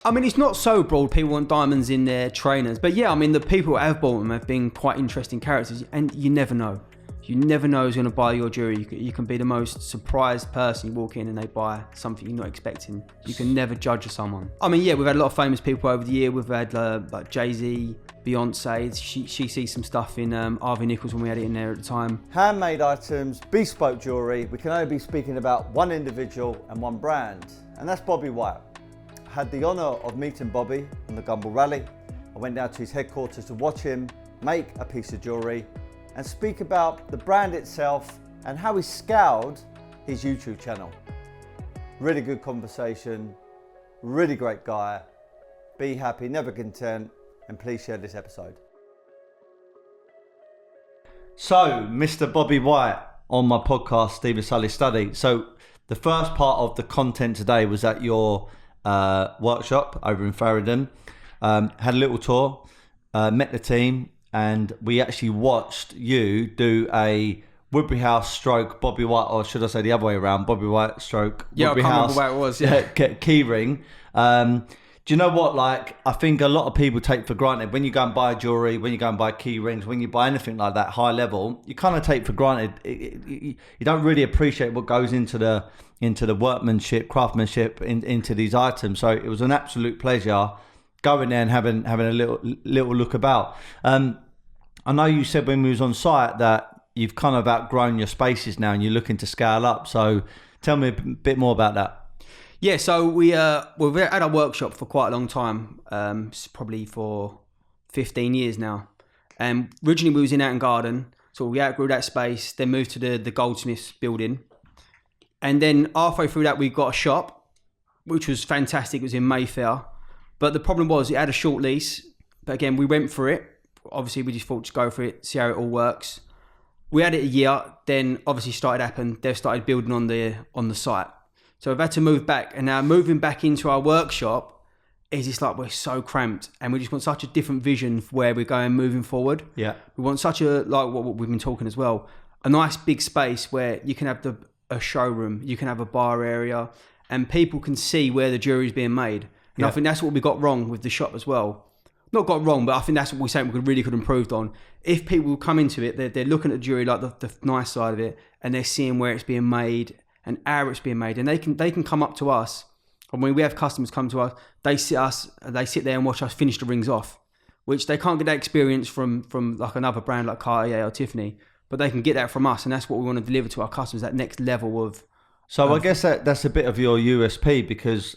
I mean, it's not so broad. People want diamonds in their trainers. But yeah, I mean, the people who have bought them have been quite interesting characters. And you never know. You never know who's going to buy your jewellery. You can be the most surprised person. You walk in and they buy something you're not expecting. You can never judge someone. I mean, yeah, we've had a lot of famous people over the year. We've had like Jay-Z, Beyonce. She sees some stuff in Harvey Nichols when we had it in there at the time. Handmade items, bespoke jewellery. We can only be speaking about one individual and one brand, and that's Bobby White. I had the honour of meeting Bobby on the Gumball Rally. I went down to his headquarters to watch him make a piece of jewellery and speak about the brand itself and how he scaled his YouTube channel. Really good conversation, really great guy. Be happy, never content, and please share this episode. So, Mr. Bobby White on my podcast, Stephen Sulley Study. So, the first part of the content today was at your workshop over in Farringdon. Had a little tour, met the team, and we actually watched you do a Woodbury House stroke Bobby White, or should I say the other way around, Bobby White stroke Woodbury House. Yeah, I can't remember what it was, yeah. Key ring. Do you know what, like, I think a lot of people take for granted when you go and buy jewellery, when you go and buy key rings, when you buy anything like that high level, you kind of take for granted. You don't really appreciate what goes into the workmanship, craftsmanship into these items. So it was an absolute pleasure going there and having a little look about. I know you said when we was on site that you've kind of outgrown your spaces now and you're looking to scale up. So tell me a bit more about that. Yeah, so we've had our workshop for quite a long time, probably for 15 years now. And originally we was in Out and Garden, so we outgrew that space, then moved to the Goldsmiths building. And then halfway through that we got a shop, which was fantastic. It was in Mayfair. But the problem was it had a short lease. But again, we went for it. Obviously, we just thought, just go for it, see how it all works. We had it a year, then obviously started happening. They've started building on the site. So we've had to move back. And now moving back into our workshop is just like we're so cramped. And we just want such a different vision for where we're going moving forward. Yeah. We want such a, like what we've been talking as well, a nice big space where you can have a showroom, you can have a bar area, and people can see where the jewellery is being made. And I think that's what we got wrong with the shop as well. Not got wrong, but I think that's what we're saying we could improve on. If people come into it, they're looking at jewellery like the nice side of it, and they're seeing where it's being made and how it's being made, and they can come up to us. And when we have customers come to us, they sit there and watch us finish the rings off, which they can't get that experience from like another brand like Cartier or Tiffany, but they can get that from us, and that's what we want to deliver to our customers, that next level of. So I guess that's a bit of your USP, because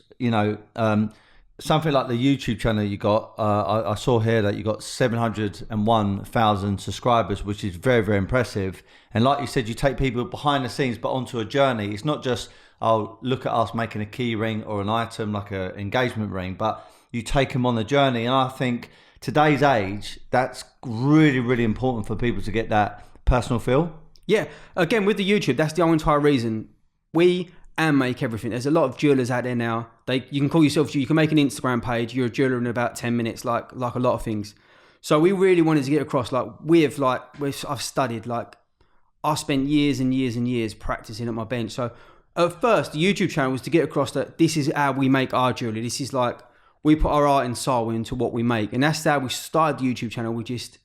something like the YouTube channel you got, I saw here that you got 701,000 subscribers, which is very, very impressive. And like you said, you take people behind the scenes, but onto a journey. It's not just, oh, look at us making a key ring or an item like an engagement ring, but you take them on the journey. And I think today's age, that's really, really important for people to get that personal feel. Yeah, again, with the YouTube, that's the whole entire reason. We make everything. There's a lot of jewelers out there now. You can call yourself, you can make an Instagram page, you're a jeweler in about 10 minutes, like a lot of things. So we really wanted to get across, I've studied, I spent years and years and years practicing at my bench. So at first, the YouTube channel was to get across that this is how we make our jewelry. This is like, we put our art and soul into what we make. And that's how we started the YouTube channel. We just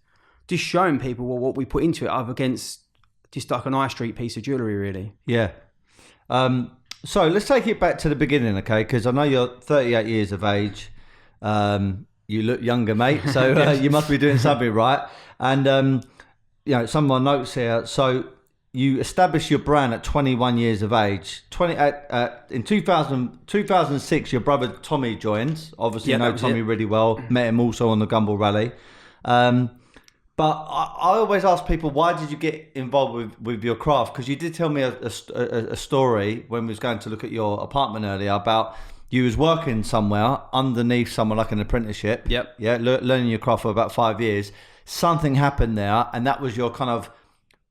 showing people what we put into it, up against just like an high street piece of jewelry, really. Yeah. So let's take it back to the beginning, okay? Because I know you're 38 years of age. You look younger, mate. So you must be doing something right. And some of my notes here. So you established your brand at 21 years of age. In 2006, your brother Tommy joined. Obviously, you know Tommy really well. Met him also on the Gumball Rally. But I always ask people, why did you get involved with your craft? Because you did tell me a story when we was going to look at your apartment earlier about you was working somewhere underneath someone, like an apprenticeship. Yep. Yeah, learning your craft for about 5 years. Something happened there, and that was your kind of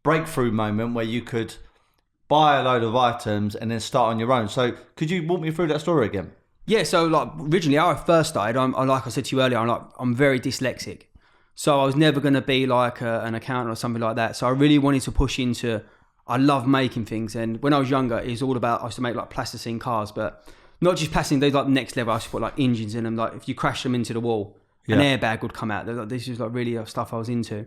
breakthrough moment where you could buy a load of items and then start on your own. So could you walk me through that story again? Yeah, so originally how I first started, like I said to you earlier, I'm very dyslexic. So I was never going to be like an accountant or something like that. So I really wanted to push into, I love making things. And when I was younger, it was all about, I used to make like plasticine cars. But not just passing those like next level. I used to put like engines in them. Like if you crash them into the wall, an airbag would come out. Like, this is like really stuff I was into.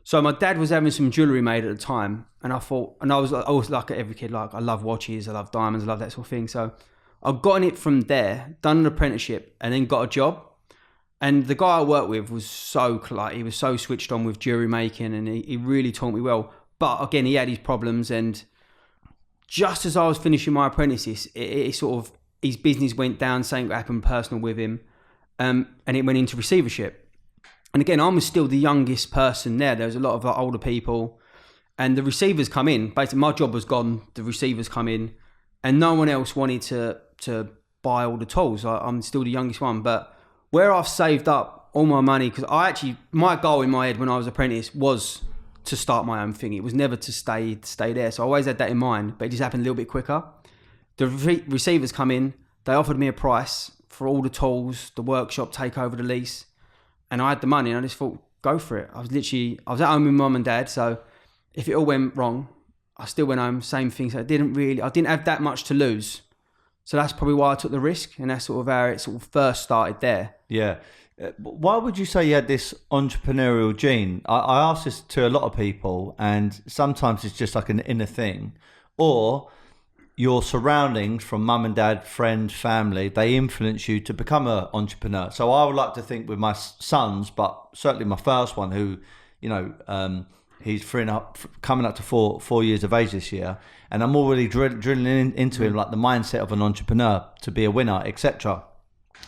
So my dad was having some jewellery made at the time, and I thought, and I was like every kid, like I love watches, I love diamonds, I love that sort of thing. So I got in it from there, done an apprenticeship, and then got a job. And the guy I worked with was he was so switched on with jewellery making, and he really taught me well. But again, he had his problems, and just as I was finishing my apprentices, it sort of, his business went down, something happened personal with him, and it went into receivership. And again, I was still the youngest person there. There was a lot of like, older people, and the receivers come in. Basically, my job was gone. The receivers come in, and no one else wanted to buy all the tools. I'm still the youngest one, but where I've saved up all my money, because my goal in my head when I was apprentice was to start my own thing. It was never to stay there. So I always had that in mind, but it just happened a little bit quicker. The receivers come in, they offered me a price for all the tools, the workshop, take over the lease, and I had the money, and I just thought, go for it. I was at home with mum and dad, so if it all went wrong, I still went home, same thing. So I didn't have that much to lose. So that's probably why I took the risk, and that's sort of how it sort of first started there. Yeah. Why would you say you had this entrepreneurial gene? I ask this to a lot of people, and sometimes it's just like an inner thing, or your surroundings from mum and dad, friend, family, they influence you to become an entrepreneur. So I would like to think with my sons, but certainly my first one, who, he's coming up to four years of age this year, and I'm already drilling into him like the mindset of an entrepreneur, to be a winner, etc.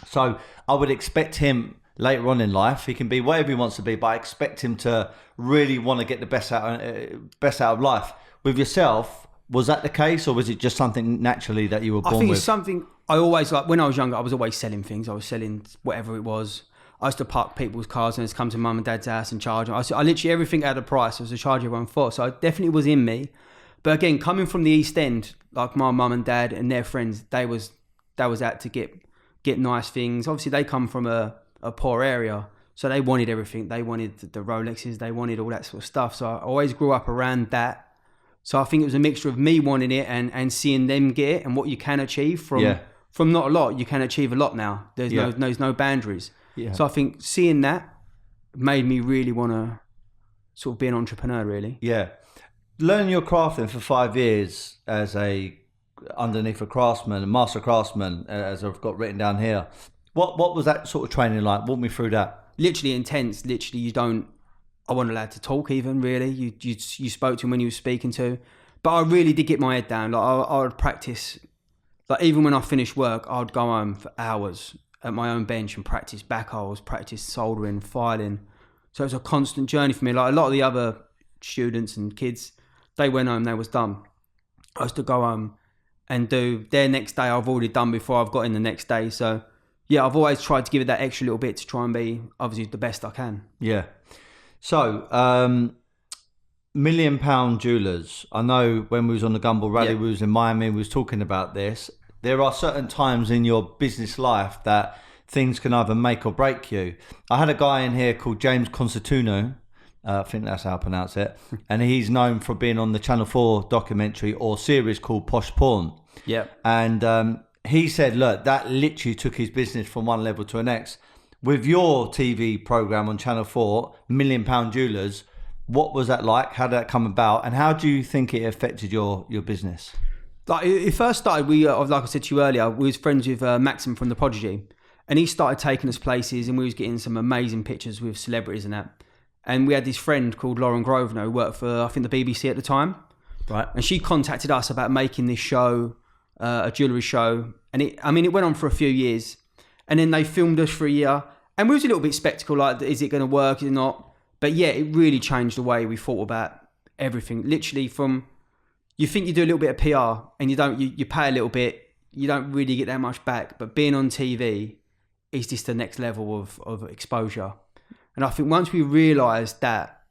So I would expect him later on in life, he can be whatever he wants to be, but I expect him to really want to get the best out of life. With yourself, was that the case, or was it just something naturally that you were born with? I think it's something I always, like when I was younger, I was always selling things. I was selling whatever it was. I used to park people's cars and just come to mum and dad's house and charge them. I literally, everything had a price. I was a charge everyone for. So it definitely was in me. But again, coming from the East End, like my mum and dad and their friends, that was out to get nice things. Obviously, they come from a poor area, so they wanted everything. They wanted the Rolexes, they wanted all that sort of stuff. So I always grew up around that. So I think it was a mixture of me wanting it and seeing them get it, and what you can achieve from not a lot, you can achieve a lot now. There's no boundaries. Yeah. So I think seeing that made me really want to sort of be an entrepreneur, really. Yeah. Learning your craft then for 5 years as underneath a craftsman, a master craftsman, as I've got written down here. What was that sort of training like? Walk me through that. Literally intense. Literally, I wasn't allowed to talk even, really. You spoke to him when you were speaking to. But I really did get my head down. Like I would practice. Like even when I finished work, I would go home for hours at my own bench and practice backholes, practice soldering, filing. So it was a constant journey for me. Like a lot of the other students and kids, they went home, they was done. I used to go home and do their next day I've already done before I've got in the next day. So yeah, I've always tried to give it that extra little bit to try and be obviously the best I can. Yeah. So, £1 million jewellers. I know when we was on the Gumball Rally, we was in Miami, we was talking about this. There are certain times in your business life that things can either make or break you. I had a guy in here called James Constantino. I think that's how I pronounce it. And he's known for being on the Channel 4 documentary or series called Posh Porn. Yeah. And he said, look, that literally took his business from one level to the next. With your TV program on Channel 4, £1 Million Jewellers, what was that like? How did that come about? And how do you think it affected your business? Like it first started, like I said to you earlier, we was friends with Maxim from The Prodigy. And he started taking us places and we was getting some amazing pictures with celebrities and that. And we had this friend called Lauren Grosvenor who worked for, I think, the BBC at the time. Right. And she contacted us about making this show, a jewellery show. And it went on for a few years. And then they filmed us for a year. And we was a little bit skeptical, like, is it going to work, is it not? But yeah, it really changed the way we thought about everything. Literally from, you think you do a little bit of PR and you pay a little bit, you don't really get that much back. But being on TV is just the next level of exposure. And I think once we realised that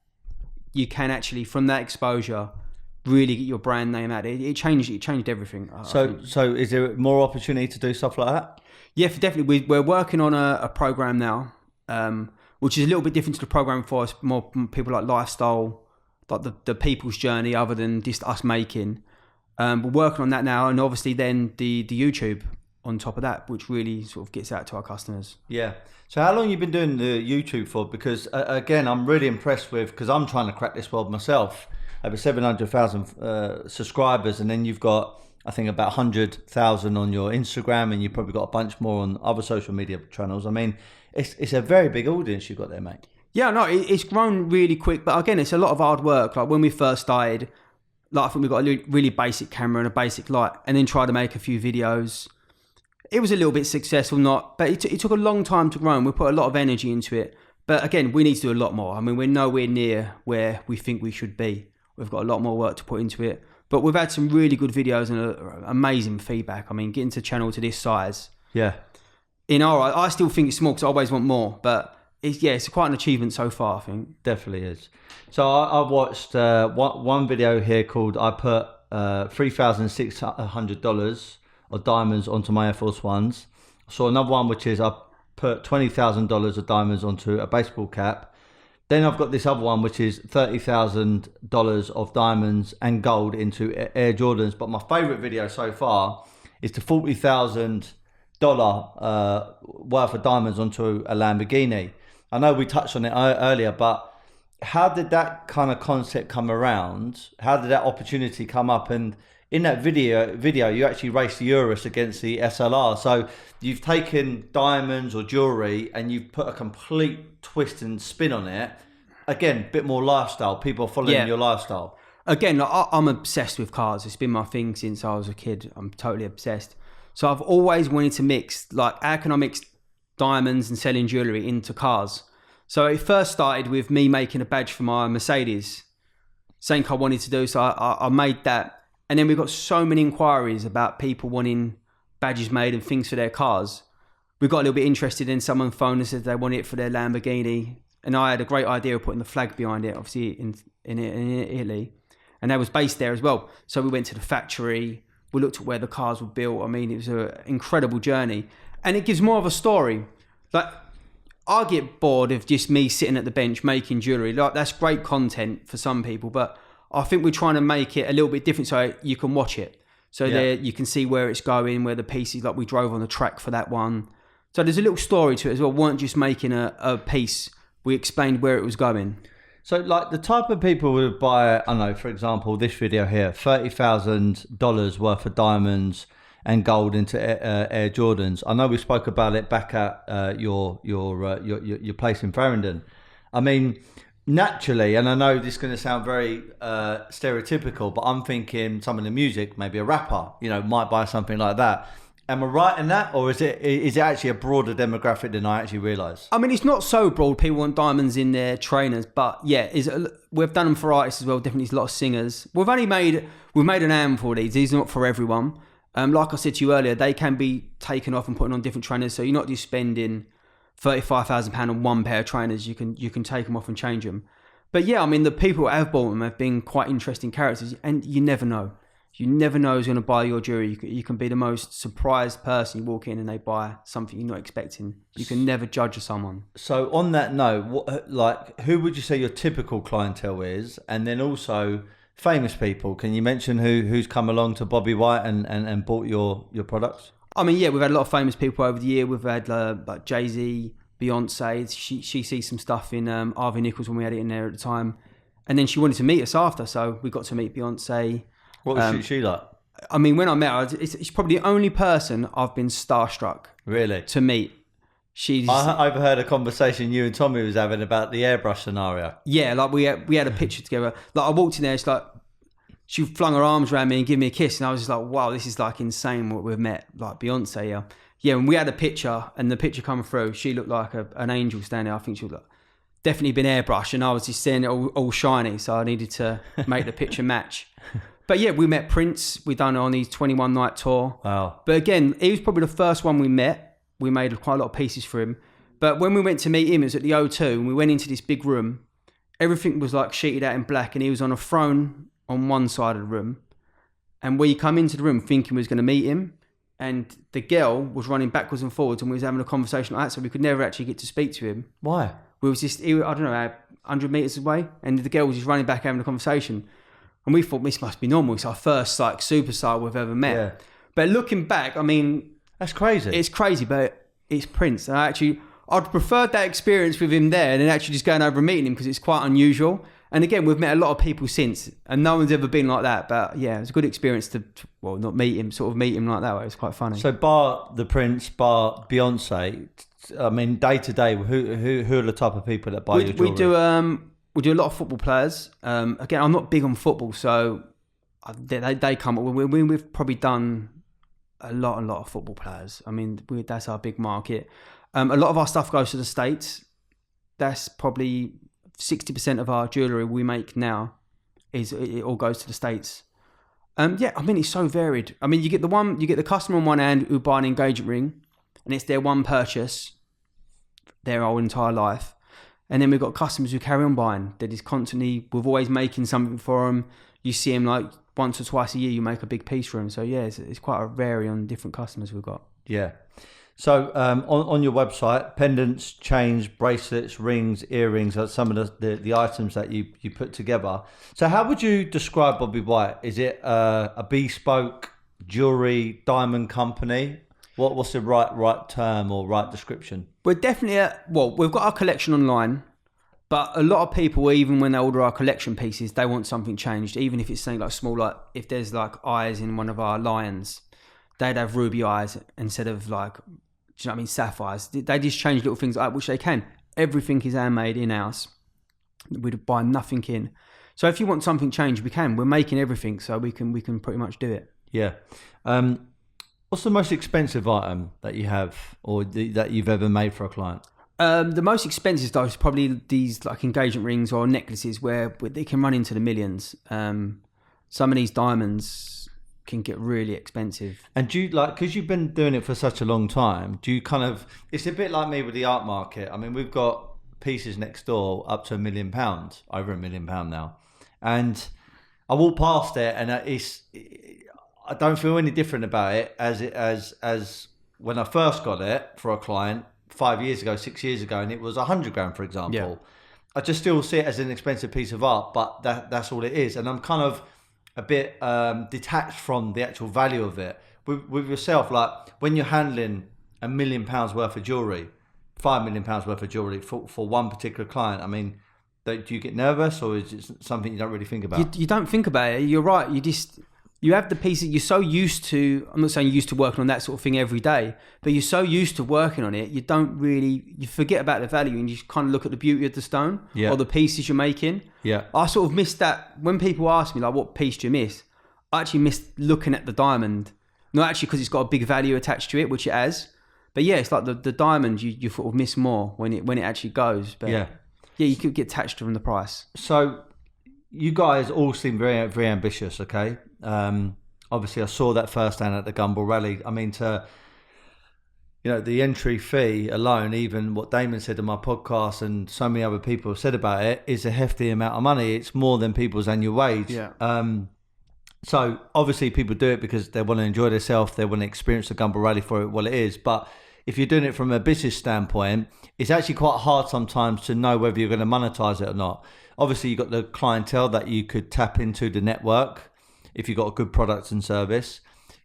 you can actually, from that exposure, really get your brand name out, it changed everything. So is there more opportunity to do stuff like that? Yeah, definitely. We're working on a program now, which is a little bit different to the program for us. More people like lifestyle, like the people's journey, other than just us making. We're working on that now, and obviously then the YouTube on top of that, which really sort of gets out to our customers. Yeah. So how long you been doing the YouTube for? Because again, I'm really impressed with, because I'm trying to crack this world myself. Over 700,000 subscribers, and then you've got, I think, about 100,000 on your Instagram, and you've probably got a bunch more on other social media channels. I mean, it's a very big audience you've got there, mate. Yeah, no, it's grown really quick, but again, it's a lot of hard work. Like when we first started, like I think we got a really basic camera and a basic light, and then tried to make a few videos. It was a little bit successful, but it took a long time to grow, and we put a lot of energy into it. But again, we need to do a lot more. I mean, we're nowhere near where we think we should be. We've got a lot more work to put into it. But we've had some really good videos and amazing feedback. I mean, getting to a channel to this size. Yeah. I still think it's small because I always want more. But it's quite an achievement so far, I think. Definitely is. So I watched one video here called I put $3,600 of diamonds onto my Air Force Ones. I saw another one which is I put $20,000 of diamonds onto a baseball cap. Then I've got this other one, which is $30,000 of diamonds and gold into Air Jordans. But my favourite video so far is the $40,000 worth of diamonds onto a Lamborghini. I know we touched on it earlier, but how did that kind of concept come around? How did that opportunity come up? And in that video, you actually raced the Urus against the SLR. So you've taken diamonds or jewellery and you've put a complete twist and spin on it. Again, a bit more lifestyle. People are following your lifestyle. Again, I'm obsessed with cars. It's been my thing since I was a kid. I'm totally obsessed. So I've always wanted to mix, like, how can I mix diamonds and selling jewellery into cars? So it first started with me making a badge for my Mercedes. Something I wanted to do, so I made that. And then we got so many inquiries about people wanting badges made and things for their cars. We got a little bit interested in someone phoned and said they wanted it for their Lamborghini. And I had a great idea of putting the flag behind it, obviously in Italy. And that was based there as well. So we went to the factory. We looked at where the cars were built. I mean, it was an incredible journey. And it gives more of a story. Like, I get bored of just me sitting at the bench making jewellery. Like, that's great content for some people, but I think we're trying to make it a little bit different so you can watch it. So there you can see where it's going, where the pieces, like we drove on the track for that one. So there's a little story to it as well. We weren't just making a piece. We explained where it was going. So like the type of people who would buy, I don't know, for example, this video here, $30,000 worth of diamonds and gold into Air Jordans. I know we spoke about it back at your place in Farringdon. I mean, naturally, and I know this is going to sound very stereotypical, but I'm thinking some of the music, maybe a rapper, might buy something like that. Am I right in that, or is it actually a broader demographic than I actually realise? I mean, it's not so broad. People want diamonds in their trainers, but yeah, we've done them for artists as well. Definitely, there's a lot of singers. We've made an handful of these. These are not for everyone. Like I said to you earlier, they can be taken off and put on different trainers. So you're not just spending £35,000 on one pair of trainers. You can take them off and change them. But yeah, I mean, the people who have bought them have been quite interesting characters, and you never know. You never know who's going to buy your jewelry. You can be the most surprised person. You walk in and they buy something you're not expecting. You can never judge someone. So on that note, who would you say your typical clientele is? And then also famous people. Can you mention who's come along to Bobby White and bought your products? I mean, yeah, we've had a lot of famous people over the year. We've had like Jay-Z, Beyonce. She sees some stuff in Harvey Nichols when we had it in there at the time. And then she wanted to meet us after, so we got to meet Beyonce. What was she like? I mean, when I met her, it's probably the only person I've been starstruck really to meet. I overheard a conversation you and Tommy was having about the airbrush scenario. Yeah, like we had a picture together. Like I walked in there, it's like she flung her arms around me and gave me a kiss, and I was just like, wow, this is like insane what we've met. Like Beyonce, yeah. Yeah, when we had a picture and the picture come through, she looked like an angel standing there. I think she was definitely been airbrushed, and I was just seeing it all shiny, so I needed to make the picture match. But yeah, we met Prince. We done it on his 21 night tour. Wow. But again, he was probably the first one we met. We made quite a lot of pieces for him. But when we went to meet him, it was at the O2, and we went into this big room. Everything was like sheeted out in black, and he was on a throne on one side of the room. And we come into the room thinking we was going to meet him, and the girl was running backwards and forwards, and we was having a conversation like that, so we could never actually get to speak to him. Why? We was just, I don't know, 100 metres away, and the girl was just running back having a conversation. And we thought this must be normal. It's our first superstar we've ever met. Yeah. But looking back, I mean, That's crazy. It's crazy, but it's Prince. I'd preferred that experience with him there than actually just going over and meeting him because it's quite unusual. And again, we've met a lot of people since, and no one's ever been like that. But yeah, it was a good experience to not meet him, sort of meet him like that way. It was quite funny. So bar the Prince, bar Beyonce, I mean, day to day, who are the type of people that buy your jewellery? We do a lot of football players. Again, I'm not big on football, so they come up. We've probably done a lot of football players. I mean, that's our big market. A lot of our stuff goes to the States. That's probably 60% of our jewellery we make now. It all goes to the States. Yeah, I mean, it's so varied. I mean, you get the customer on one hand who buy an engagement ring, and it's their one purchase, their whole entire life. And then we've got customers who carry on buying. That is constantly, we're always making something for them. You see them like once or twice a year, you make a big piece for them. So yeah, it's quite a vary on different customers we've got. Yeah. So on your website, pendants, chains, bracelets, rings, earrings are some of the items that you put together. So how would you describe Bobby White? Is it a bespoke jewellery diamond company? What's the right term or right description? We're definitely we've got our collection online, but a lot of people, even when they order our collection pieces, they want something changed. Even if it's something like small, like if there's like eyes in one of our lions, they'd have ruby eyes instead of like, do you know what I mean, sapphires. They just change little things like that, which they can. Everything is handmade in-house. We'd buy nothing in. So if you want something changed, we can. We're making everything, so we can pretty much do it. Yeah. What's the most expensive item that you have or that you've ever made for a client? The most expensive though is probably these like engagement rings or necklaces where they can run into the millions. Some of these diamonds can get really expensive. And do you because you've been doing it for such a long time, do you it's a bit like me with the art market. I mean, we've got pieces next door up to £1 million, over £1 million now. And I walk past it and I don't feel any different about it as when I first got it for a client 5 years ago, 6 years ago, and it was 100 grand, for example. Yeah. I just still see it as an expensive piece of art, but that's all it is. And I'm kind of a bit detached from the actual value of it. With yourself, like when you're handling £1 million worth of jewellery, £5 million worth of jewellery for one particular client, I mean, do you get nervous or is it something you don't really think about? You don't think about it. You're right. You have the pieces you're so used to. I'm not saying you're used to working on that sort of thing every day, but you're so used to working on it, you forget about the value and you just kind of look at the beauty of the stone or the pieces you're making. Yeah. I sort of miss that when people ask me like, what piece do you miss? I actually miss looking at the diamond, not actually because it's got a big value attached to it, which it has, but yeah, it's like the diamond you sort of miss more when it actually goes. But yeah, you could get attached to the price. So you guys all seem very, very ambitious, okay? Obviously, I saw that firsthand at the Gumball Rally. I mean, the entry fee alone, even what Damon said in my podcast and so many other people have said about it, is a hefty amount of money. It's more than people's annual wage. Yeah. So obviously people do it because they want to enjoy themselves. They want to experience the Gumball Rally for what it is. But if you're doing it from a business standpoint, it's actually quite hard sometimes to know whether you're going to monetize it or not. Obviously, you've got the clientele that you could tap into the network if you've got a good product and service.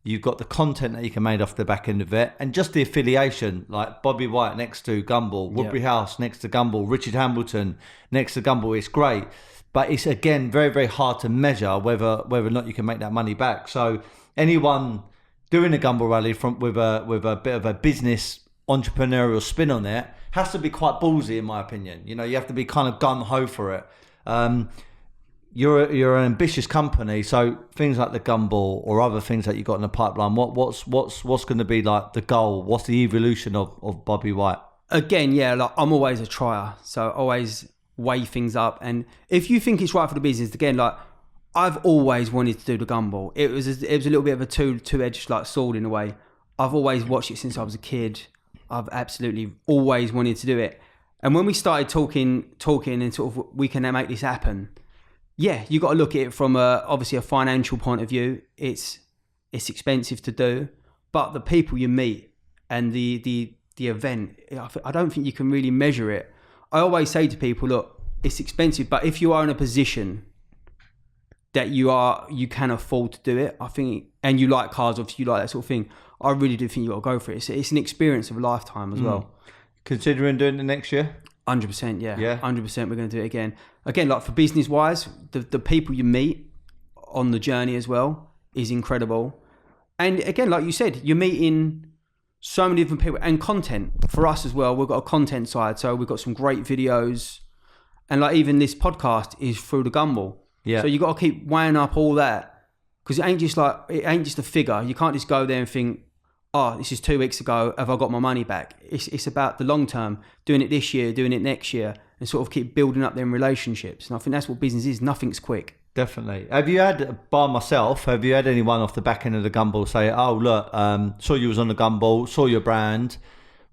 You've got the content that you can make off the back end of it. And just the affiliation, like Bobby White next to Gumball, Woodbury House next to Gumball, Richard Hambleton next to Gumball. It's great. But it's, again, very, very hard to measure whether or not you can make that money back. So anyone doing a Gumball Rally with a bit of a business entrepreneurial spin on it has to be quite ballsy, in my opinion. You have to be kind of gung-ho for it. You're an ambitious company, so things like the Gumball or other things that you got in the pipeline, what's going to be like the goal? What's the evolution of Bobby White? Again, like I'm always a trier, so always weigh things up. And if you think it's right for the business, again, like I've always wanted to do the Gumball. It was a little bit of a two-edged like sword in a way. I've always watched it since I was a kid. I've absolutely always wanted to do it. And when we started talking and sort of we can now make this happen, yeah, you got to look at it from obviously a financial point of view. It's expensive to do, but the people you meet and the event, I don't think you can really measure it. I always say to people, look, it's expensive, but if you are in a position that you can afford to do it, I think, and you like cars, obviously you like that sort of thing, I really do think you got to go for it. It's an experience of a lifetime as well. Considering doing it next year? 100%, yeah. Yeah. 100%, we're going to do it again. Again, like for business wise, the people you meet on the journey as well is incredible. And again, like you said, you're meeting so many different people and content for us as well. We've got a content side, so we've got some great videos, and like even this podcast is through the Gumball. Yeah. So you got to keep weighing up all that, because it ain't just a figure. You can't just go there and think, oh, this is 2 weeks ago, have I got my money back? It's about the long term, doing it this year, doing it next year, and sort of keep building up them relationships. And I think that's what business is. Nothing's quick. Definitely. Have you had anyone off the back end of the Gumball say, oh, look, saw you was on the Gumball, saw your brand,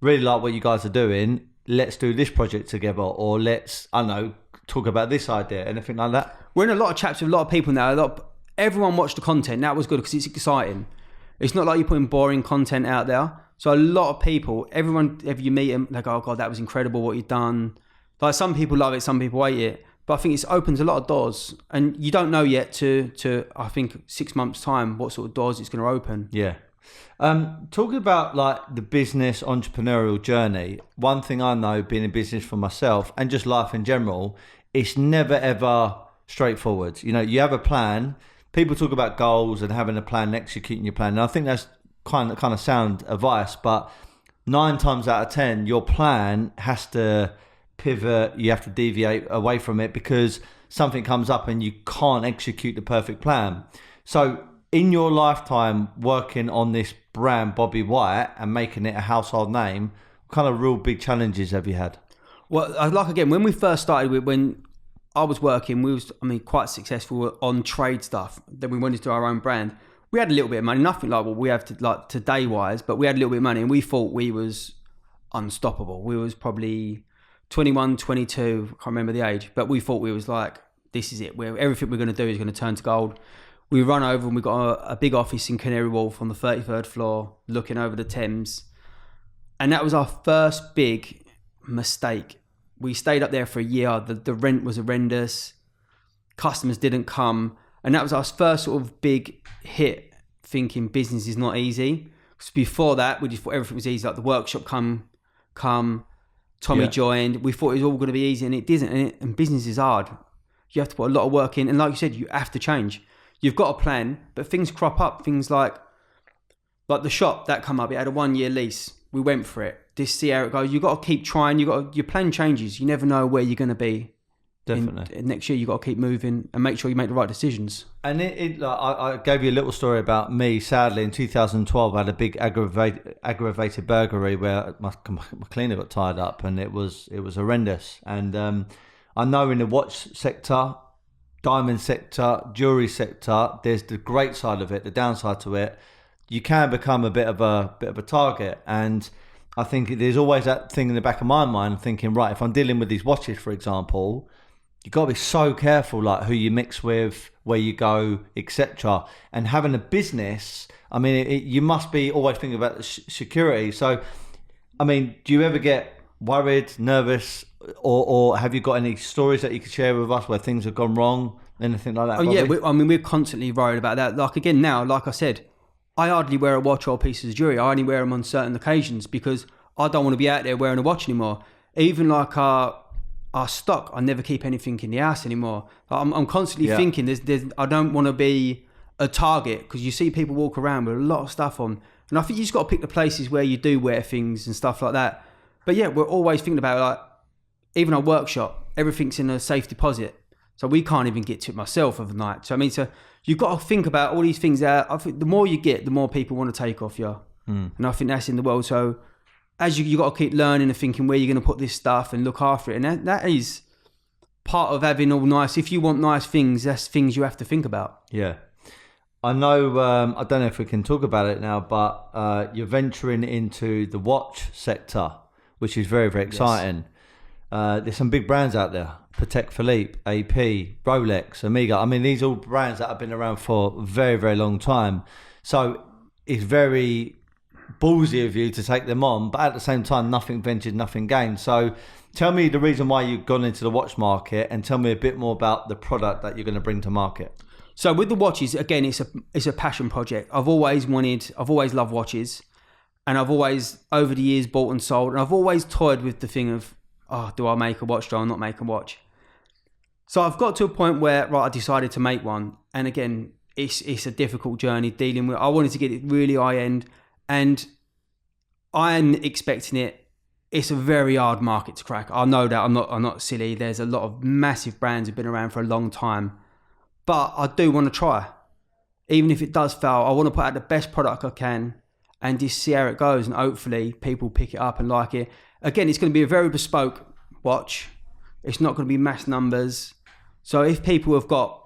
really like what you guys are doing, let's do this project together, or let's, I don't know, talk about this idea, anything like that? We're in a lot of chats with a lot of people now. Everyone watched the content. That was good because it's exciting. It's not like you're putting boring content out there. So a lot of people, everyone, if you meet them, they go, oh God, that was incredible what you've done. Like some people love it, some people hate it. But I think it opens a lot of doors. And you don't know yet to I think, 6 months' time, what sort of doors it's going to open. Yeah. Talking about like the business entrepreneurial journey, one thing I know being in business for myself and just life in general, it's never ever straightforward. You know, you have a plan. People talk about goals and having a plan and executing your plan. And I think that's kind of sound advice, but 9 times out of 10, your plan has to pivot. You have to deviate away from it because something comes up and you can't execute the perfect plan. So in your lifetime working on this brand, Bobby White, and making it a household name, what kind of real big challenges have you had? Well, like again, when we first started, when I was working, we was, quite successful on trade stuff. Then we wanted to do our own brand. We had a little bit of money, nothing like what we have today wise, but we had a little bit of money and we thought we was unstoppable. We was probably 21, 22, I can't remember the age, but we thought we was like, this is it. Everything we're going to do is going to turn to gold. We run over and we got a big office in Canary Wharf on the 33rd floor, looking over the Thames. And that was our first big mistake. We stayed up there for a year. The rent was horrendous. Customers didn't come. And that was our first sort of big hit, thinking business is not easy. Because before that, we just thought everything was easy. Like the workshop come. Tommy joined. We thought it was all going to be easy, and it didn't. And business is hard. You have to put a lot of work in. And like you said, you have to change. You've got a plan, but things crop up. Things like the shop that come up. It had a 1-year lease. We went for it. Just see how it goes. You got to keep trying. Your plan changes. You never know where you're going to be. Definitely. Next year, you got to keep moving and make sure you make the right decisions. And I gave you a little story about me. Sadly, in 2012, I had a big aggravated burglary where my cleaner got tied up, and it was horrendous. And I know in the watch sector, diamond sector, jewellery sector, there's the great side of it, the downside to it. You can become a bit of a target, and I think there's always that thing in the back of my mind thinking, right, if I'm dealing with these watches, for example, you've got to be so careful, like who you mix with, where you go, etc. And having a business, you must be always thinking about the security. So, do you ever get worried, nervous, or have you got any stories that you could share with us where things have gone wrong, anything like that? Oh, yeah, we're constantly worried about that. Like again, now, like I said, I hardly wear a watch or pieces of jewellery. I only wear them on certain occasions because I don't want to be out there wearing a watch anymore. Even like our stock, I never keep anything in the house anymore. I'm constantly thinking there's I don't want to be a target, because you see people walk around with a lot of stuff on. And I think you just got to pick the places where you do wear things and stuff like that. But yeah, we're always thinking about like, even our workshop, everything's in a safe deposit. So we can't even get to it myself overnight. So you've got to think about all these things that I think the more you get, the more people want to take off you. And I think that's in the world. So as you got to keep learning and thinking where you're going to put this stuff and look after it. And that is part of having all nice. If you want nice things, that's things you have to think about. Yeah. I know, I don't know if we can talk about it now, but you're venturing into the watch sector, which is very, very exciting. Yes. There's some big brands out there. Patek Philippe, AP, Rolex, Omega. These are all brands that have been around for a very, very long time. So it's very ballsy of you to take them on, but at the same time, nothing ventured, nothing gained. So tell me the reason why you've gone into the watch market, and tell me a bit more about the product that you're going to bring to market. So with the watches, again, it's a passion project. I've always loved watches, and I've always over the years bought and sold, and I've always toyed with the thing of, do I make a watch? Do I not make a watch? So I've got to a point where I decided to make one, and again, it's a difficult journey dealing with. I wanted to get it really high end, and I'm expecting it. It's a very hard market to crack. I know that. I'm not silly. There's a lot of massive brands who've been around for a long time. But I do want to try. Even if it does fail, I want to put out the best product I can and just see how it goes. And hopefully people pick it up and like it. Again, it's going to be a very bespoke watch. It's not going to be mass numbers. So if people have got...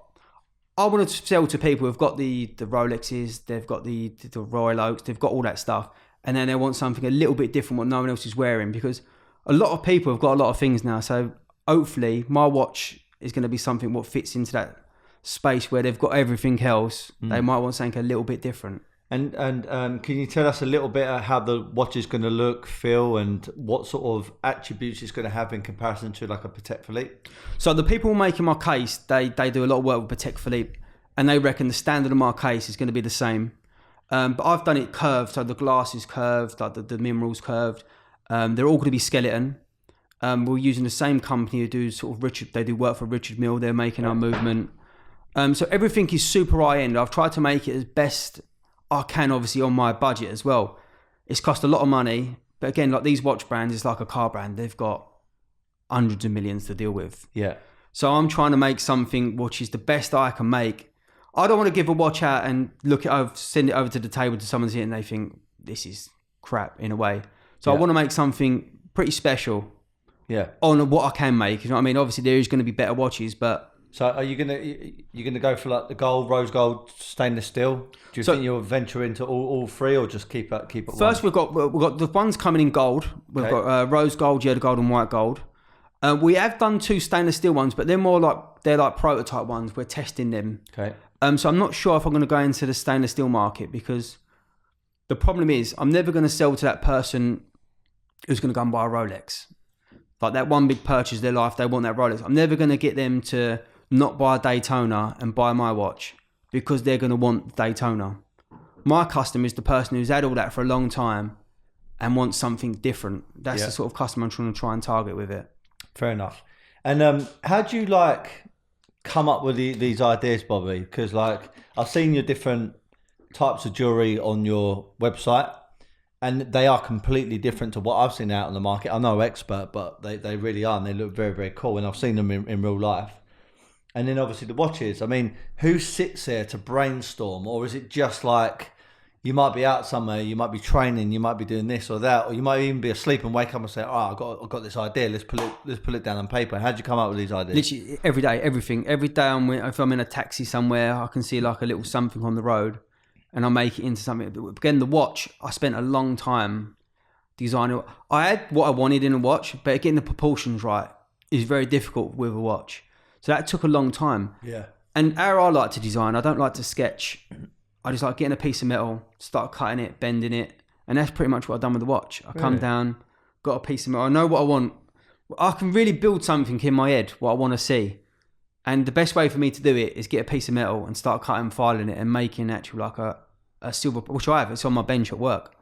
I want to sell to people who've got the Rolexes, they've got the Royal Oaks, they've got all that stuff. And then they want something a little bit different what no one else is wearing. Because a lot of people have got a lot of things now. So hopefully my watch is going to be something what fits into that space where they've got everything else. They might want something a little bit different. And can you tell us a little bit how the watch is going to look, feel, and what sort of attributes it's going to have in comparison to like a Patek Philippe? So the people making my case, they do a lot of work with Patek Philippe, and they reckon the standard of my case is going to be the same. But I've done it curved, so the glass is curved, like the mineral's curved. They're all going to be skeleton. We're using the same company who do they do work for Richard Mille. They're making our movement. So everything is super high end. I've tried to make it as best I can, obviously on my budget as well. It's cost a lot of money, but again, like these watch brands, it's like a car brand. They've got hundreds of millions to deal with. Yeah. So I'm trying to make something which is the best I can make. I don't want to give a watch out and send it over to the table to someone's here and they think this is crap in a way. So I want to make something pretty special. Yeah. On what I can make. You know what I mean? Obviously there is going to be better watches, but... So are you gonna go for like the gold, rose gold, stainless steel? Do you think you'll venture into all three, or just keep it? First, we've got the ones coming in gold. We've got rose gold, yellow gold, and white gold. We have done 2 stainless steel ones, but they're like prototype ones. We're testing them. Okay. So I'm not sure if I'm going to go into the stainless steel market, because the problem is I'm never going to sell to that person who's going to go and buy a Rolex. Like that one big purchase of their life, they want that Rolex. I'm never going to get them to not buy a Daytona and buy my watch because they're going to want Daytona. My customer is the person who's had all that for a long time and wants something different. That's the sort of customer I'm trying to try and target with it. Fair enough. And how do you come up with these ideas, Bobby? Because I've seen your different types of jewellery on your website, and they are completely different to what I've seen out on the market. I'm no expert, but they really are, and they look very, very cool, and I've seen them in real life. And then obviously the watches. I mean, who sits there to brainstorm? Or is it just like you might be out somewhere, you might be training, you might be doing this or that, or you might even be asleep and wake up and say, I've got this idea, let's put it down on paper. How'd you come up with these ideas? Literally every day, everything. Every day if I'm in a taxi somewhere, I can see like a little something on the road and I make it into something. Again, the watch, I spent a long time designing. I had what I wanted in a watch, but getting the proportions right is very difficult with a watch. So that took a long time. Yeah. And how I like to design, I don't like to sketch. I just like getting a piece of metal, start cutting it, bending it. And that's pretty much what I've done with the watch. I come down, got a piece of metal. I know what I want. I can really build something in my head, what I want to see. And the best way for me to do it is get a piece of metal and start cutting, filing it and making actually like a silver, which I have. It's on my bench at work.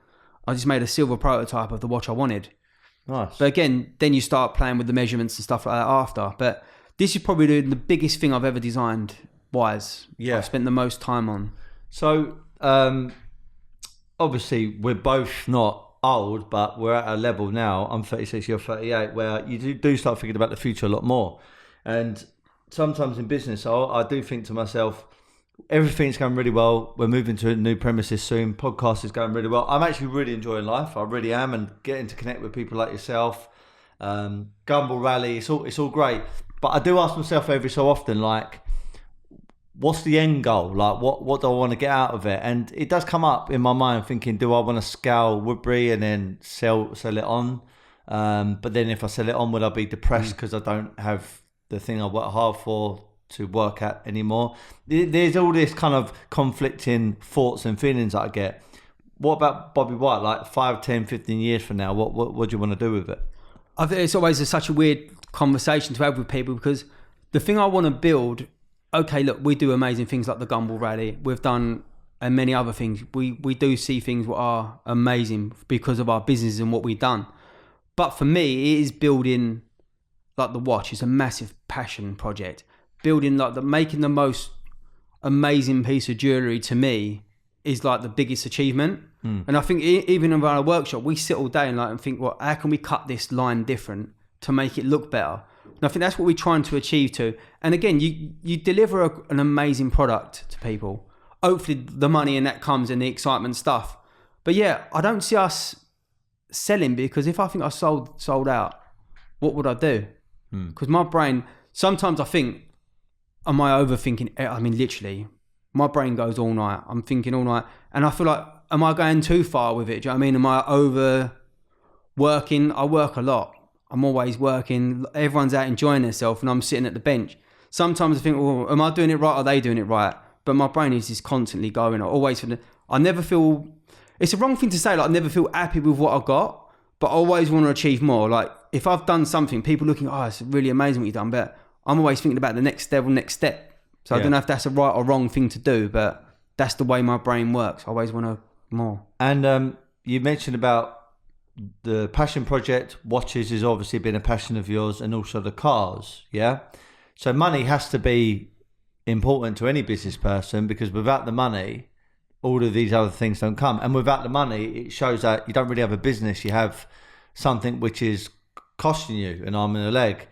I just made a silver prototype of the watch I wanted. Nice. But again, then you start playing with the measurements and stuff like that after. But this is probably the biggest thing I've ever designed wise. Yeah. I've spent the most time on. So, obviously we're both not old, but we're at a level now, I'm 36, you're 38, where you do start thinking about the future a lot more. And sometimes in business, I do think to myself, everything's going really well. We're moving to a new premises soon. Podcast is going really well. I'm actually really enjoying life. I really am, and getting to connect with people like yourself. Gumball Rally, it's all great. But I do ask myself every so often, like, what's the end goal? Like, what do I want to get out of it? And it does come up in my mind thinking, do I want to scale Woodbury and then sell it on? But then if I sell it on, would I be depressed because I don't have the thing I work hard for to work at anymore? There's all this kind of conflicting thoughts and feelings that I get. What about Bobby White? Like 5, 10, 15 years from now, what do you want to do with it? I think it's always such a weird conversation to have with people, because the thing I want to build okay, look, we do amazing things like the Gumball Rally. We've done and many other things. We do see things that are amazing because of our business and what we've done. But for me, it is building like the watch. It's a massive passion project. Building like making the most amazing piece of jewellery to me is like the biggest achievement. And I think even around a workshop, we sit all day and think, well, how can we cut this line different to make it look better? And I think that's what we're trying to achieve too. And again, you deliver an amazing product to people. Hopefully the money and that comes and the excitement stuff. But yeah, I don't see us selling, because if I think I sold out, what would I do? Because my brain, sometimes I think, am I overthinking? I mean, literally, my brain goes all night. I'm thinking all night. And I feel like, am I going too far with it? Do you know what I mean? Am I over working? I work a lot. I'm always working. Everyone's out enjoying themselves and I'm sitting at the bench. Sometimes I think, well, am I doing it right? Or are they doing it right? But my brain is just constantly going. I never feel, it's a wrong thing to say, like I never feel happy with what I got, but I always want to achieve more. Like if I've done something, people looking, oh, it's really amazing what you've done, but I'm always thinking about the next step. So I don't know if that's a right or wrong thing to do, but that's the way my brain works. I always want to more. And you mentioned about the passion project. Watches has obviously been a passion of yours, and also the cars. Yeah. So money has to be important to any business person, because without the money, all of these other things don't come. And without the money, it shows that you don't really have a business. You have something which is costing you an arm and a leg.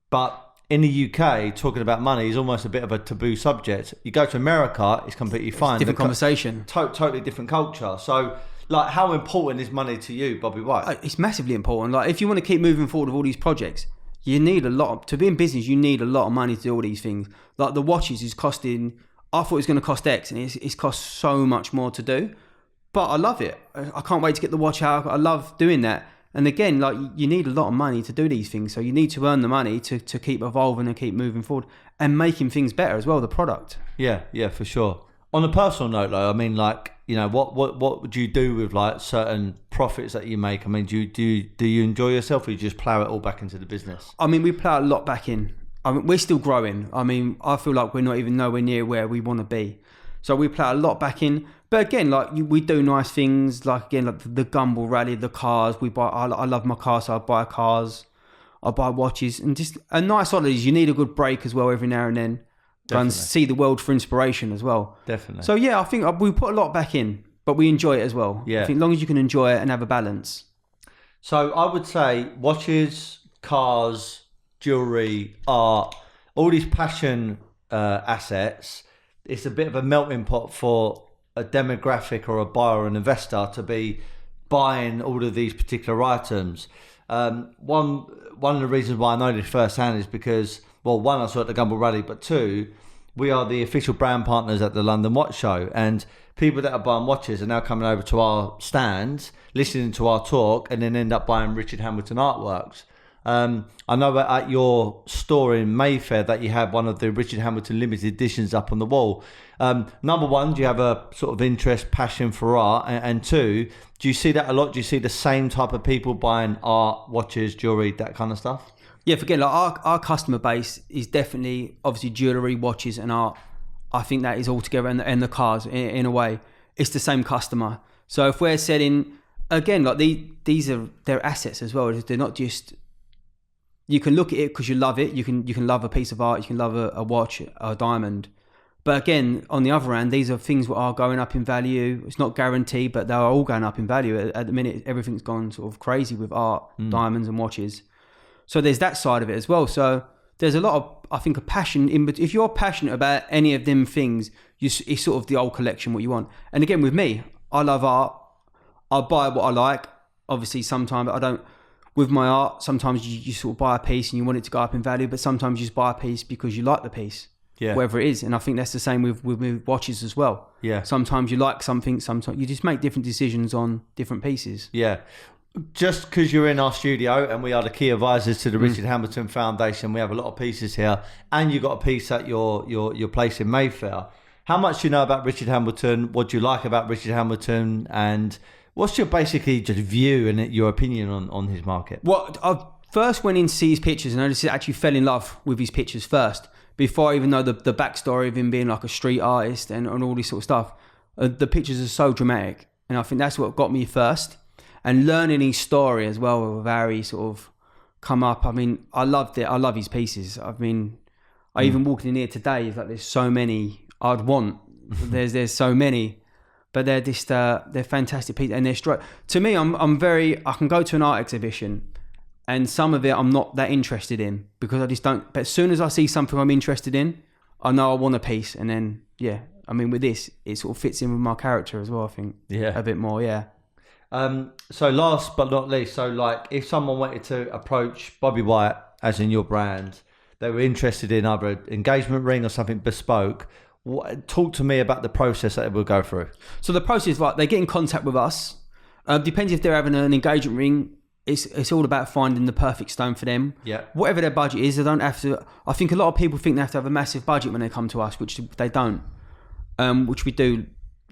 But in the UK, talking about money is almost a bit of a taboo subject. You go to America, it's completely fine. It's different conversation. Totally different culture. So, like, how important is money to you, Bobby White? It's massively important. Like, if you want to keep moving forward with all these projects, you need a lot to be in business. You need a lot of money to do all these things. Like the watches is costing, I thought it was going to cost X, and it's cost so much more to do. But I love it. I can't wait to get the watch out. I love doing that. And again, like you need a lot of money to do these things. So you need to earn the money to keep evolving and keep moving forward and making things better as well, the product. Yeah, for sure. On a personal note though, I mean, like, you know, what would you do with like certain profits that you make? I mean, do you enjoy yourself, or you just plow it all back into the business? I mean, we plow a lot back in. I mean, we're still growing. I mean, I feel like we're not even nowhere near where we want to be. So we plow a lot back in. But again, like we do nice things, like again, like the Gumball Rally, the cars. We buy. I love my cars, so I buy cars. I buy watches, and just a nice holidays. You need a good break as well every now and then. Go and see the world for inspiration as well. Definitely. So yeah, I think we put a lot back in, but we enjoy it as well. Yeah. I think as long as you can enjoy it and have a balance. So I would say watches, cars, jewellery, art, all these passion assets. It's a bit of a melting pot for a demographic or a buyer or an investor to be buying all of these particular items. One of the reasons why I know this firsthand is because, well, one, I saw at the Gumball Rally, but two, we are the official brand partners at the London Watch Show, and people that are buying watches are now coming over to our stands, listening to our talk, and then end up buying Richard Hamilton artworks. I know that at your store in Mayfair that you have one of the Richard Hamilton limited editions up on the wall. Number one, do you have a sort of interest, passion for art? And two, do you see that a lot? Do you see the same type of people buying art, watches, jewellery, that kind of stuff? Yeah, forget like our customer base is definitely obviously jewellery, watches and art. I think that is all together, and the cars in a way. It's the same customer. So if we're selling, again, like these are their assets as well. They're not just, you can look at it because you love it. You can love a piece of art. You can love a watch, a diamond. But again, on the other hand, these are things that are going up in value. It's not guaranteed, but they are all going up in value. At the minute, everything's gone sort of crazy with art, diamonds and watches. So there's that side of it as well. So there's a lot of, I think, a passion in. But if you're passionate about any of them things, it's sort of the old collection what you want. And again, with me, I love art. I buy what I like. Obviously, sometimes I don't. With my art, sometimes you sort of buy a piece and you want it to go up in value, but sometimes you just buy a piece because you like the piece, whatever it is. And I think that's the same with watches as well. Yeah. Sometimes you like something, sometimes you just make different decisions on different pieces. Yeah. Just because you're in our studio and we are the key advisors to the Richard Hamilton Foundation, we have a lot of pieces here, and you got a piece at your place in Mayfair. How much do you know about Richard Hamilton? What do you like about Richard Hamilton? And what's your basically just view and your opinion on his market? Well, I first went in to see his pictures, and I just actually fell in love with his pictures first, before I even know the backstory of him being like a street artist and all this sort of stuff. The pictures are so dramatic, and I think that's what got me first. And learning his story as well, with how he sort of come up. I mean, I loved it. I love his pieces. I mean, I even walked in here today. It's like there's so many I'd want. There's so many, but they're just they're fantastic pieces, and they're straight. To me, I can go to an art exhibition, and some of it I'm not that interested in because I just don't. But as soon as I see something I'm interested in, I know I want a piece, and then I mean, with this, it sort of fits in with my character as well. I think a bit more. So last but not least, so like if someone wanted to approach Bobby White, as in your brand, they were interested in either an engagement ring or something bespoke, talk to me about the process that it will go through. So the process, like, they get in contact with us. Depends if they're having an engagement ring. It's all about finding the perfect stone for them. Yeah. Whatever their budget is, they don't have to. I think a lot of people think they have to have a massive budget when they come to us, which they don't. Which we do,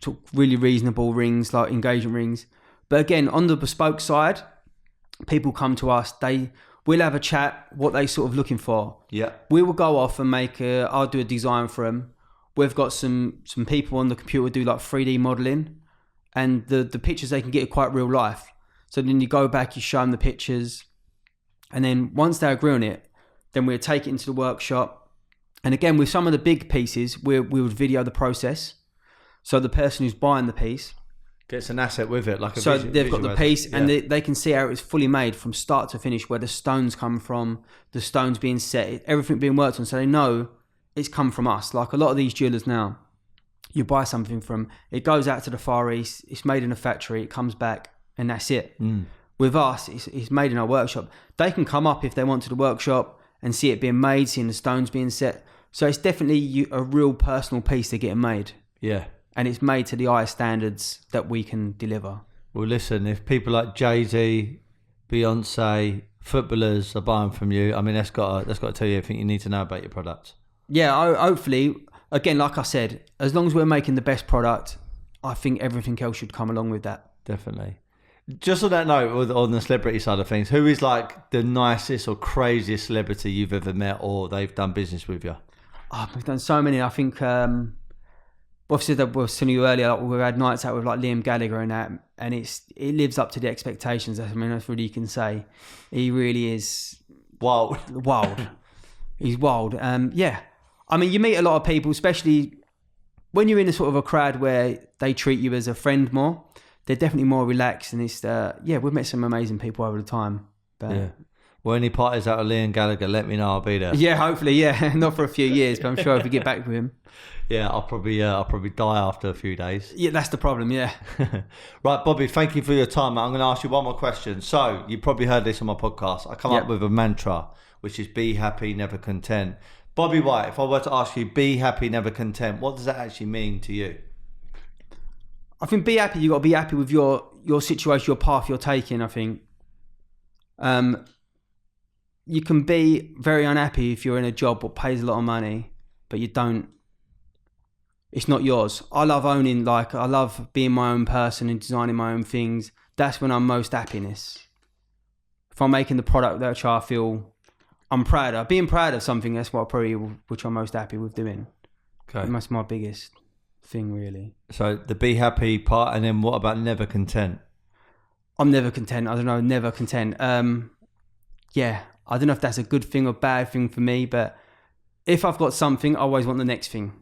sort of really reasonable rings, like engagement rings. But again, on the bespoke side, people come to us. We'll have a chat, what they sort of looking for. Yeah. We will go off and I'll do a design for them. We've got some people on the computer do like 3D modelling, and the pictures they can get are quite real life. So then you go back, you show them the pictures, and then once they agree on it, then we'll take it into the workshop. And again, with some of the big pieces, we would video the process. So the person who's buying the piece gets an asset with it, like a so they've got the piece, yeah. and they can see how it's fully made from start to finish, where the stones come from, the stones being set, everything being worked on, so they know it's come from us. Like a lot of these jewelers now, you buy something from, it goes out to the Far East, it's made in a factory, it comes back, and that's it. With us, it's made in our workshop. They can come up if they want to the workshop and see it being made, seeing the stones being set. So it's definitely a real personal piece they're getting made. Yeah. And it's made to the highest standards that we can deliver. Well, listen, if people like Jay-Z, Beyonce, footballers are buying from you, I mean, that's got to tell you everything you need to know about your product. Yeah, hopefully, again, like I said, as long as we're making the best product, I think everything else should come along with that. Definitely. Just on that note, on the celebrity side of things, who is like the nicest or craziest celebrity you've ever met or they've done business with you? Oh, we've done so many. I think, obviously, that we were telling you earlier, like, we've had nights out with like Liam Gallagher and that, and it lives up to the expectations. I mean, that's what you can say. He really is wild. He's wild. Yeah. I mean, you meet a lot of people, especially when you're in a sort of a crowd where they treat you as a friend more. They're definitely more relaxed, and it's we've met some amazing people over the time. But, yeah. Well, any parties out of Liam Gallagher, let me know. I'll be there. Yeah, hopefully. Yeah, not for a few years, but I'm sure if we get back with him. Yeah, I'll probably die after a few days. Yeah, that's the problem. Yeah. Right, Bobby. Thank you for your time. I'm going to ask you one more question. So you probably heard this on my podcast. I come up with a mantra, which is "Be happy, never content." Bobby White. If I were to ask you, "Be happy, never content," what does that actually mean to you? I think be happy. You got to be happy with your situation, your path you're taking. I think. You can be very unhappy if you're in a job that pays a lot of money, but you don't. It's not yours. I love owning, I love being my own person and designing my own things. That's when I'm most happiness. If I'm making the product that I feel I'm proud of, being proud of something, that's what which I'm most happy with doing. Okay. And that's my biggest thing, really. So the be happy part, and then what about never content? I'm never content. I don't know, never content. Yeah, I don't know if that's a good thing or bad thing for me, but if I've got something, I always want the next thing.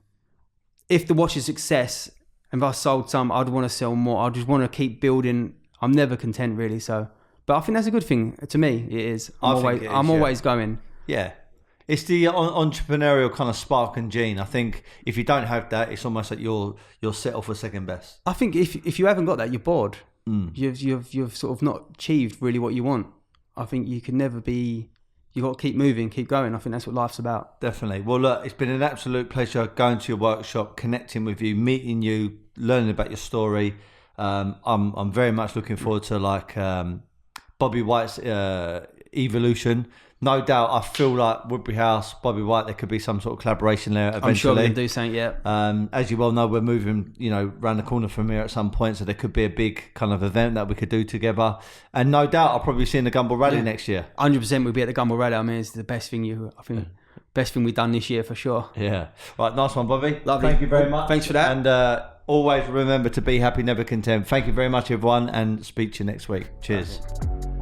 If the watch is a success, and if I sold some, I'd want to sell more. I just want to keep building. I'm never content, really. So, but I think that's a good thing to me. It is. I'm always going. Yeah, it's the entrepreneurial kind of spark and gene. I think if you don't have that, it's almost like you're settled for second best. I think if you haven't got that, you're bored. You've sort of not achieved really what you want. I think you can never be. You got to keep moving, keep going. I think that's what life's about. Definitely. Well, look, it's been an absolute pleasure going to your workshop, connecting with you, meeting you, learning about your story. I'm very much looking forward to Bobby White's evolution. No doubt, I feel like Woodbury House, Bobby White, there could be some sort of collaboration there eventually. I'm sure we can do something, yeah. As you well know, we're moving, around the corner from here at some point, so there could be a big kind of event that we could do together. And no doubt, I'll probably see you in the Gumball Rally next year. 100% we'll be at the Gumball Rally. I mean, it's the best thing I think best thing we've done this year for sure. Yeah. Right, nice one, Bobby. Lovely. Thank you very much. Thanks for that. And always remember to be happy, never content. Thank you very much, everyone, and speak to you next week. Cheers. Perfect.